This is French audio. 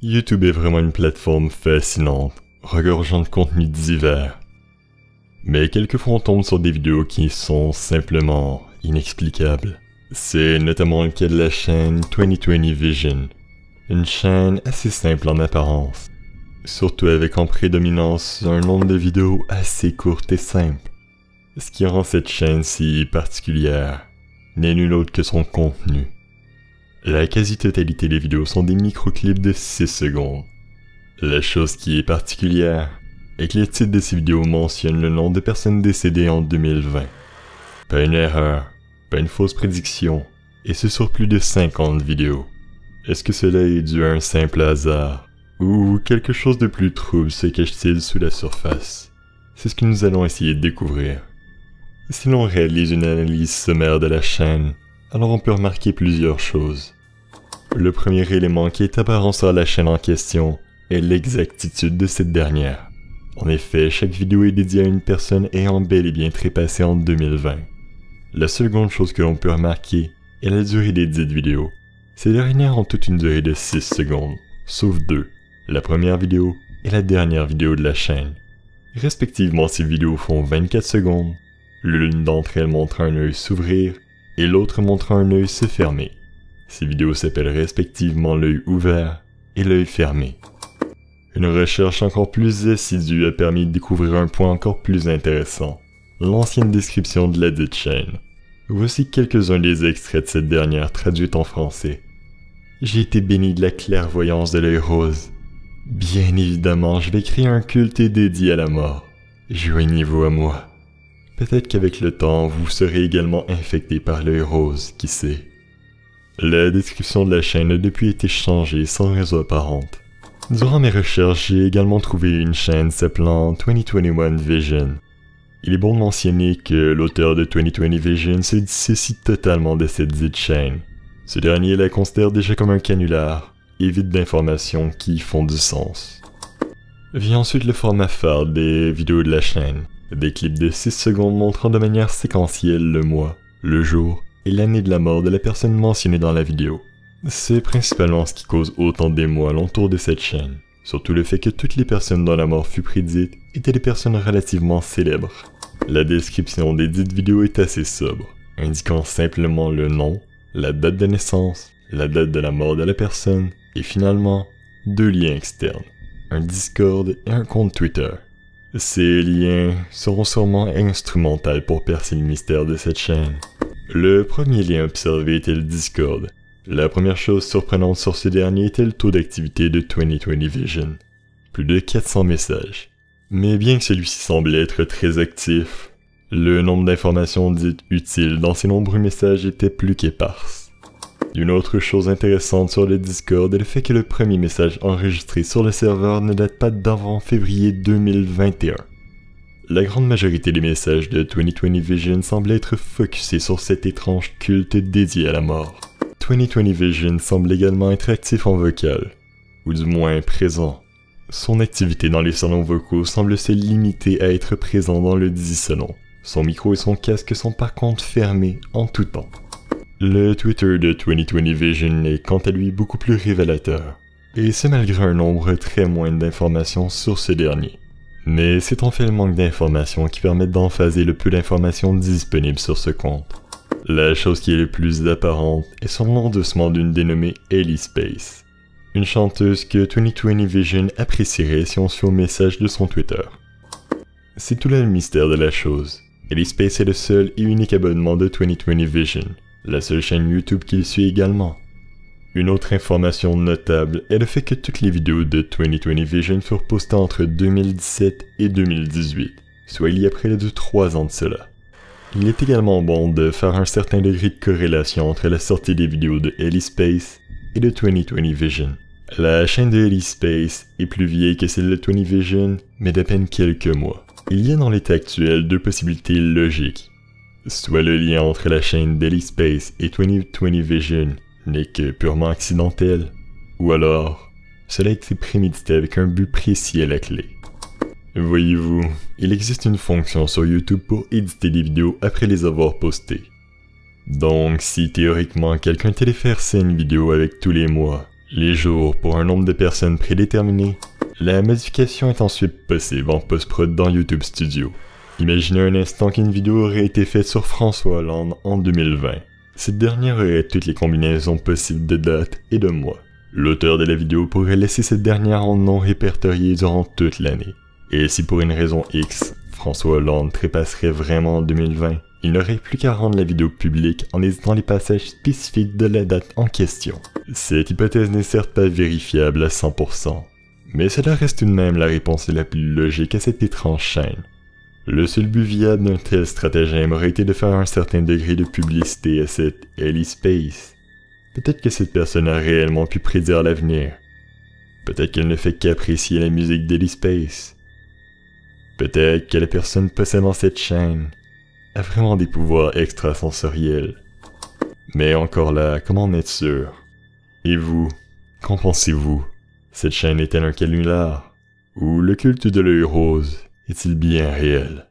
YouTube est vraiment une plateforme fascinante, regorgeant de contenus divers. Mais quelquefois on tombe sur des vidéos qui sont simplement inexplicables. C'est notamment le cas de la chaîne 2020 Vision, une chaîne assez simple en apparence, surtout avec en prédominance un nombre de vidéos assez courtes et simples. Ce qui rend cette chaîne si particulière n'est nul autre que son contenu. La quasi-totalité des vidéos sont des microclips de 6 secondes. La chose qui est particulière est que les titres de ces vidéos mentionnent le nom de personnes décédées en 2020. Pas une erreur, pas une fausse prédiction, et ce sur plus de 50 vidéos. Est-ce que cela est dû à un simple hasard, ou quelque chose de plus trouble se cache-t-il sous la surface? C'est ce que nous allons essayer de découvrir. Si l'on réalise une analyse sommaire de la chaîne, alors on peut remarquer plusieurs choses. Le premier élément qui est apparent sur la chaîne en question est l'exactitude de cette dernière. En effet, chaque vidéo est dédiée à une personne ayant bel et bien trépassé en 2020. La seconde chose que l'on peut remarquer est la durée des dites vidéos. Ces dernières ont toute une durée de 6 secondes, sauf deux, la première vidéo et la dernière vidéo de la chaîne. Respectivement, ces vidéos font 24 secondes, l'une d'entre elles montre un œil s'ouvrir et l'autre montre un œil se fermer. Ces vidéos s'appellent respectivement l'œil ouvert et l'œil fermé. Une recherche encore plus assidue a permis de découvrir un point encore plus intéressant, l'ancienne description de la dite chaîne. Voici quelques-uns des extraits de cette dernière traduite en français. J'ai été béni de la clairvoyance de l'œil rose. Bien évidemment, je vais créer un culte dédié à la mort. Joignez-vous à moi. Peut-être qu'avec le temps, vous serez également infecté par l'œil rose, qui sait. La description de la chaîne a depuis été changée sans raison apparente. Durant mes recherches, j'ai également trouvé une chaîne s'appelant 2021 Vision. Il est bon de mentionner que l'auteur de 2020 Vision se dissocie totalement de cette dite chaîne. Ce dernier la considère déjà comme un canular, et vide d'informations qui font du sens. Vient ensuite le format phare des vidéos de la chaîne. Des clips de 6 secondes montrant de manière séquentielle le mois, le jour et l'année de la mort de la personne mentionnée dans la vidéo. C'est principalement ce qui cause autant d'émoi alentour de cette chaîne, surtout le fait que toutes les personnes dont la mort fut prédite étaient des personnes relativement célèbres. La description des dites vidéos est assez sobre, indiquant simplement le nom, la date de naissance, la date de la mort de la personne, et finalement, 2 liens externes, un Discord et un compte Twitter. Ces liens seront sûrement instrumentaux pour percer le mystère de cette chaîne. Le premier lien observé était le Discord. La première chose surprenante sur ce dernier était le taux d'activité de 2020 Vision. Plus de 400 messages. Mais bien que celui-ci semble être très actif, le nombre d'informations dites utiles dans ces nombreux messages était plus qu'éparse. Une autre chose intéressante sur le Discord est le fait que le premier message enregistré sur le serveur ne date pas d'avant février 2021. La grande majorité des messages de 2020 Vision semblent être focusés sur cet étrange culte dédié à la mort. 2020 Vision semble également être actif en vocal, ou du moins présent. Son activité dans les salons vocaux semble se limiter à être présent dans le dit salon. Son micro et son casque sont par contre fermés en tout temps. Le Twitter de 2020 Vision est quant à lui beaucoup plus révélateur, et ce malgré un nombre très moindre d'informations sur ce dernier. Mais c'est en fait le manque d'informations qui permet d'emphaser le peu d'informations disponibles sur ce compte. La chose qui est le plus apparente est son endossement d'une dénommée Ellie Space, une chanteuse que 2020 Vision apprécierait si on suit au message de son Twitter. C'est tout là le mystère de la chose. Ellie Space est le seul et unique abonnement de 2020 Vision, la seule chaîne YouTube qu'il suit également. Une autre information notable est le fait que toutes les vidéos de 2020 Vision furent postées entre 2017 et 2018, soit il y a près de 3 ans de cela. Il est également bon de faire un certain degré de corrélation entre la sortie des vidéos de Ellie Space et de 2020 Vision. La chaîne de Ellie Space est plus vieille que celle de 20 Vision, mais d'à peine quelques mois. Il y a dans l'état actuel 2 possibilités logiques. Soit le lien entre la chaîne d'Ellie Space et 2020 Vision n'est que purement accidentel, ou alors, cela a été prémédité avec un but précis à la clé. Voyez-vous, il existe une fonction sur YouTube pour éditer des vidéos après les avoir postées. Donc, si théoriquement quelqu'un téléphère une vidéo avec tous les mois, les jours pour un nombre de personnes prédéterminé. La modification est ensuite possible en post-prod dans YouTube Studio. Imaginez un instant qu'une vidéo aurait été faite sur François Hollande en 2020. Cette dernière aurait toutes les combinaisons possibles de dates et de mois. L'auteur de la vidéo pourrait laisser cette dernière en non répertorié durant toute l'année. Et si pour une raison X, François Hollande trépasserait vraiment en 2020, il n'aurait plus qu'à rendre la vidéo publique en hésitant les passages spécifiques de la date en question. Cette hypothèse n'est certes pas vérifiable à 100%, mais cela reste tout de même la réponse la plus logique à cette étrange chaîne. Le seul but viable d'un tel stratagème aurait été de faire un certain degré de publicité à cette Ellie Space. Peut-être que cette personne a réellement pu prédire l'avenir. Peut-être qu'elle ne fait qu'apprécier la musique d'Ellie Space. Peut-être que la personne possédant cette chaîne a vraiment des pouvoirs extrasensoriels. Mais encore là, comment en être sûr? Et vous, qu'en pensez-vous? Cette chaîne est-elle un canular? Ou le culte de l'œil rose est-il bien réel?